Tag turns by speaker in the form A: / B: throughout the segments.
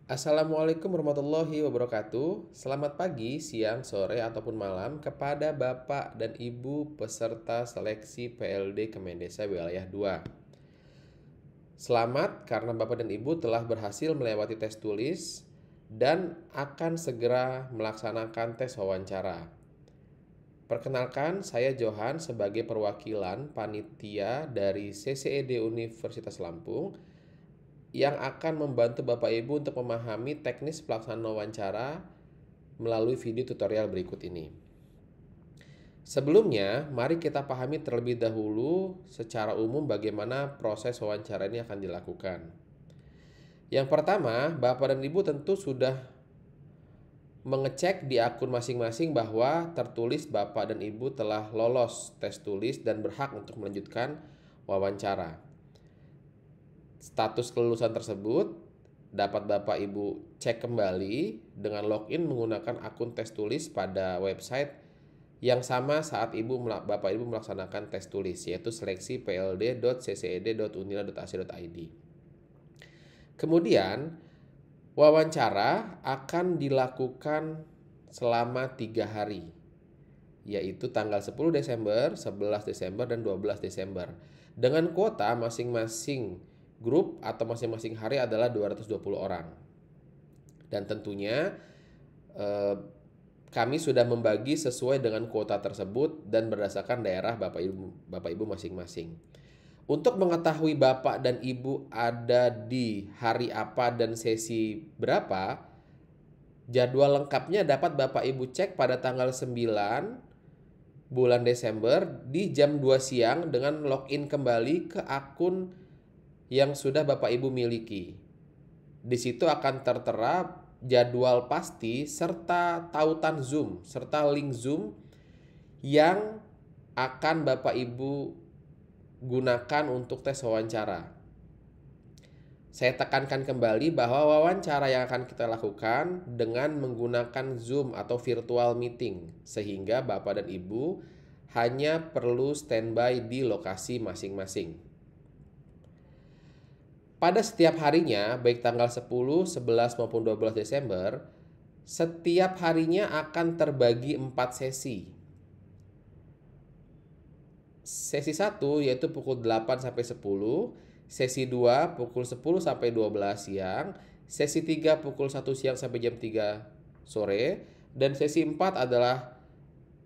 A: Assalamualaikum warahmatullahi wabarakatuh. Selamat pagi, siang, sore, ataupun malam kepada Bapak dan Ibu peserta seleksi PLD Kemendesa Wilayah 2. Selamat karena Bapak dan Ibu telah berhasil melewati tes tulis dan akan segera melaksanakan tes wawancara. Perkenalkan, saya Johan sebagai perwakilan panitia dari CCED Universitas Lampung yang akan membantu Bapak Ibu untuk memahami teknis pelaksanaan wawancara melalui video tutorial berikut ini. Sebelumnya, mari kita pahami terlebih dahulu secara umum bagaimana proses wawancara ini akan dilakukan. Yang pertama, Bapak dan Ibu tentu sudah mengecek di akun masing-masing bahwa tertulis Bapak dan Ibu telah lolos tes tulis dan berhak untuk melanjutkan wawancara. Status kelulusan tersebut dapat Bapak Ibu cek kembali dengan login menggunakan akun tes tulis pada website yang sama saat Bapak Ibu melaksanakan tes tulis, yaitu seleksi pld.cced.unila.ac.id. Kemudian wawancara akan dilakukan selama 3 hari, yaitu tanggal 10 Desember, 11 Desember, dan 12 Desember. Dengan kuota masing-masing grup atau masing-masing hari adalah 220 orang. Dan tentunya kami sudah membagi sesuai dengan kuota tersebut dan berdasarkan daerah Bapak Ibu masing-masing. Untuk mengetahui Bapak dan Ibu ada di hari apa dan sesi berapa, jadwal lengkapnya dapat Bapak Ibu cek pada tanggal 9 bulan Desember di jam 2 siang dengan login kembali ke akun yang sudah Bapak Ibu miliki. Di situ akan tertera jadwal pasti serta tautan Zoom serta link Zoom yang akan Bapak Ibu gunakan untuk tes wawancara. Saya tekankan kembali bahwa wawancara yang akan kita lakukan dengan menggunakan Zoom atau virtual meeting, sehingga Bapak dan Ibu hanya perlu standby di lokasi masing-masing. Pada setiap harinya, baik tanggal 10, 11, maupun 12 Desember, setiap harinya akan terbagi 4 sesi. Sesi 1 yaitu pukul 8 sampai 10, sesi 2 pukul 10 sampai 12 siang, sesi 3 pukul 1 siang sampai jam 3 sore, dan sesi 4 adalah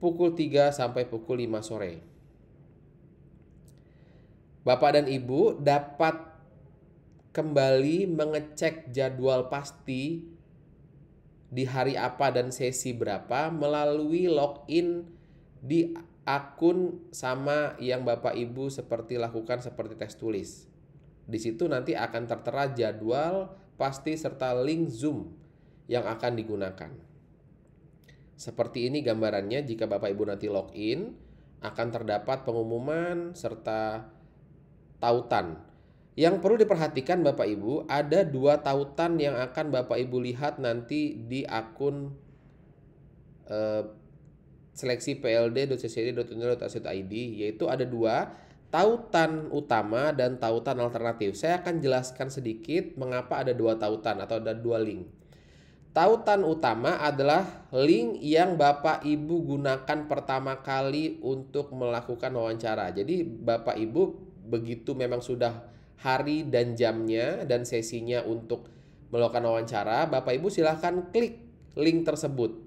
A: pukul 3 sampai pukul 5 sore. Bapak dan Ibu dapat kembali mengecek jadwal pasti di hari apa dan sesi berapa melalui login di akun sama yang Bapak Ibu lakukan seperti tes tulis. Di situ nanti akan tertera jadwal pasti serta link Zoom yang akan digunakan. Seperti ini gambarannya. Jika Bapak Ibu nanti login, akan terdapat pengumuman serta tautan. Yang perlu diperhatikan Bapak Ibu, ada 2 tautan yang akan Bapak Ibu lihat nanti di akun seleksi pld.ccd.unila.ac.id, yaitu ada 2, tautan utama dan tautan alternatif. Saya akan jelaskan sedikit mengapa ada 2 tautan atau ada 2 link. Tautan utama adalah link yang Bapak Ibu gunakan pertama kali untuk melakukan wawancara. Jadi Bapak Ibu begitu memang sudah hari dan jamnya dan sesinya untuk melakukan wawancara, Bapak Ibu silahkan klik link tersebut.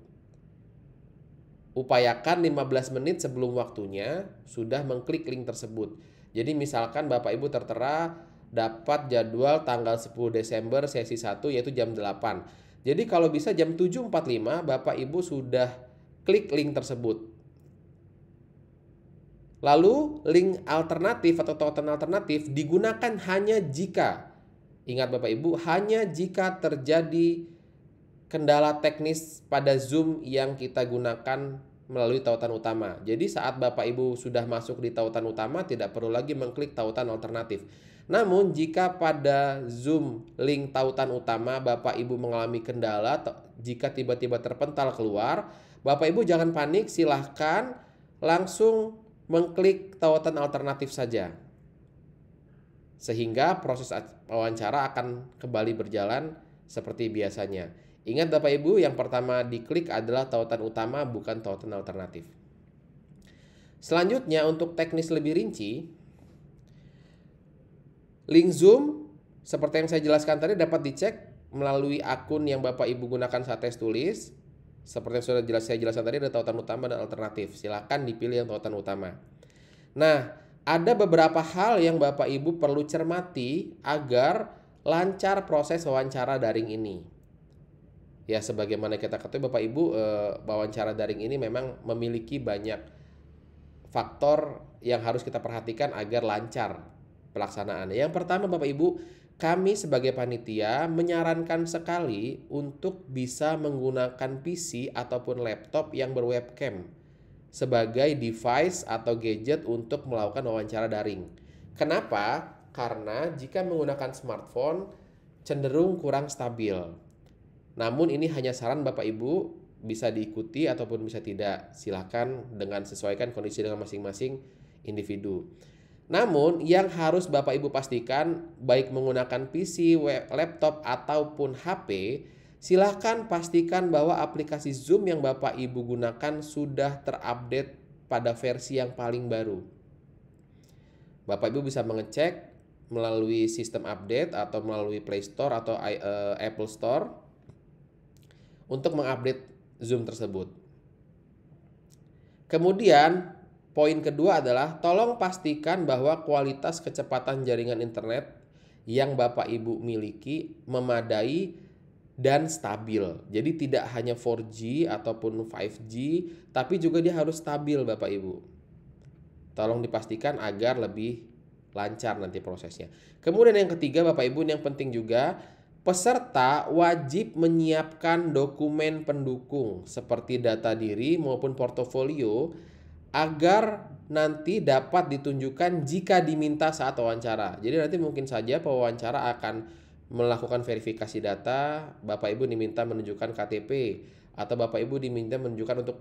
A: Upayakan 15 menit sebelum waktunya sudah mengklik link tersebut. Jadi misalkan Bapak Ibu tertera dapat jadwal tanggal 10 Desember sesi 1 yaitu jam 8. Jadi kalau bisa jam 7.45 Bapak Ibu sudah klik link tersebut. Lalu link alternatif atau tautan alternatif digunakan hanya jika, ingat Bapak Ibu, hanya jika terjadi kendala teknis pada Zoom yang kita gunakan melalui tautan utama. Jadi saat Bapak Ibu sudah masuk di tautan utama, tidak perlu lagi mengklik tautan alternatif. Namun jika pada Zoom link tautan utama Bapak Ibu mengalami kendala, jika tiba-tiba terpental keluar, Bapak Ibu jangan panik, silahkan langsung mengklik tautan alternatif saja. Sehingga proses wawancara akan kembali berjalan seperti biasanya. Ingat Bapak Ibu, yang pertama diklik adalah tautan utama, bukan tautan alternatif. Selanjutnya untuk teknis lebih rinci, link Zoom seperti yang saya jelaskan tadi dapat dicek melalui akun yang Bapak Ibu gunakan saat tes tulis. Seperti yang sudah saya jelaskan tadi, ada tautan utama dan alternatif. Silakan dipilih yang tautan utama. Nah, ada beberapa hal yang Bapak Ibu perlu cermati agar lancar proses wawancara daring ini. Ya, sebagaimana kita ketahui Bapak Ibu, wawancara daring ini memang memiliki banyak faktor yang harus kita perhatikan agar lancar pelaksanaannya. Yang pertama Bapak Ibu, kami sebagai panitia menyarankan sekali untuk bisa menggunakan PC ataupun laptop yang berwebcam sebagai device atau gadget untuk melakukan wawancara daring. Kenapa? Karena jika menggunakan smartphone cenderung kurang stabil. Namun ini hanya saran Bapak Ibu, bisa diikuti ataupun bisa tidak. Silakan dengan sesuaikan kondisi dengan masing-masing individu. Namun yang harus Bapak Ibu pastikan, baik menggunakan PC, laptop ataupun HP, silakan pastikan bahwa aplikasi Zoom yang Bapak Ibu gunakan sudah terupdate pada versi yang paling baru. Bapak Ibu bisa mengecek melalui sistem update atau melalui Play Store atau Apple Store untuk mengupdate Zoom tersebut. Kemudian poin kedua adalah tolong pastikan bahwa kualitas kecepatan jaringan internet yang Bapak Ibu miliki memadai dan stabil. Jadi tidak hanya 4G ataupun 5G, tapi juga dia harus stabil Bapak Ibu. Tolong dipastikan agar lebih lancar nanti prosesnya. Kemudian yang ketiga Bapak Ibu, yang penting juga, peserta wajib menyiapkan dokumen pendukung seperti data diri maupun portofolio agar nanti dapat ditunjukkan jika diminta saat wawancara. Jadi nanti mungkin saja pewawancara akan melakukan verifikasi data, Bapak Ibu diminta menunjukkan KTP atau Bapak Ibu diminta menunjukkan untuk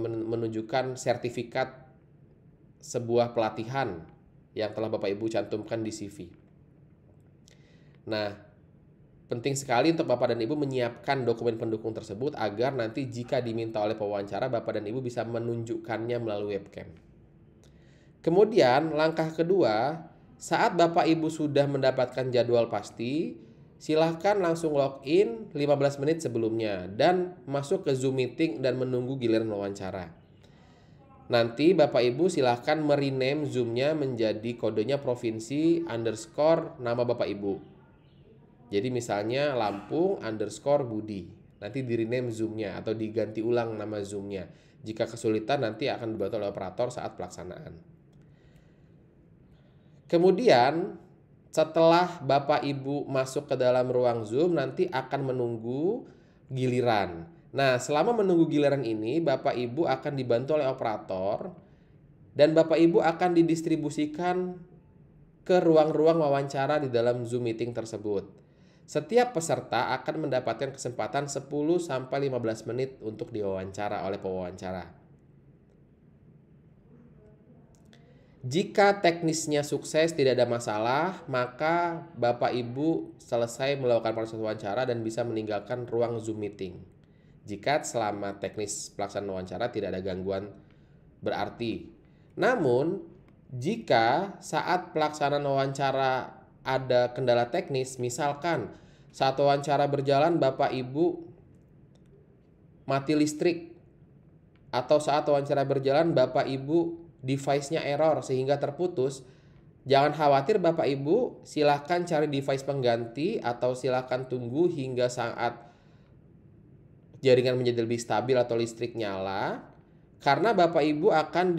A: menunjukkan sertifikat sebuah pelatihan yang telah Bapak Ibu cantumkan di CV. Nah, penting sekali untuk Bapak dan Ibu menyiapkan dokumen pendukung tersebut agar nanti jika diminta oleh pewawancara, Bapak dan Ibu bisa menunjukkannya melalui webcam. Kemudian langkah kedua, saat Bapak Ibu sudah mendapatkan jadwal pasti, silahkan langsung login 15 menit sebelumnya dan masuk ke Zoom meeting dan menunggu giliran wawancara. Nanti Bapak Ibu silahkan merename Zoom-nya menjadi kodenya provinsi _ nama Bapak Ibu. Jadi misalnya Lampung _ Budi. Nanti di-rename Zoom-nya atau diganti ulang nama Zoom-nya. Jika kesulitan nanti akan dibantu oleh operator saat pelaksanaan. Kemudian setelah Bapak Ibu masuk ke dalam ruang Zoom nanti akan menunggu giliran. Nah, selama menunggu giliran ini Bapak Ibu akan dibantu oleh operator dan Bapak Ibu akan didistribusikan ke ruang-ruang wawancara di dalam Zoom meeting tersebut. Setiap peserta akan mendapatkan kesempatan 10-15 menit untuk diwawancara oleh pewawancara. Jika teknisnya sukses, tidak ada masalah, maka Bapak Ibu selesai melakukan proses wawancara dan bisa meninggalkan ruang Zoom meeting. Jika selama teknis pelaksanaan wawancara tidak ada gangguan berarti. Namun, jika saat pelaksanaan wawancara ada kendala teknis, misalkan saat wawancara berjalan Bapak Ibu mati listrik, atau saat wawancara berjalan Bapak Ibu device-nya error sehingga terputus, jangan khawatir Bapak Ibu, silahkan cari device pengganti atau silahkan tunggu hingga saat jaringan menjadi lebih stabil atau listrik nyala, karena Bapak Ibu akan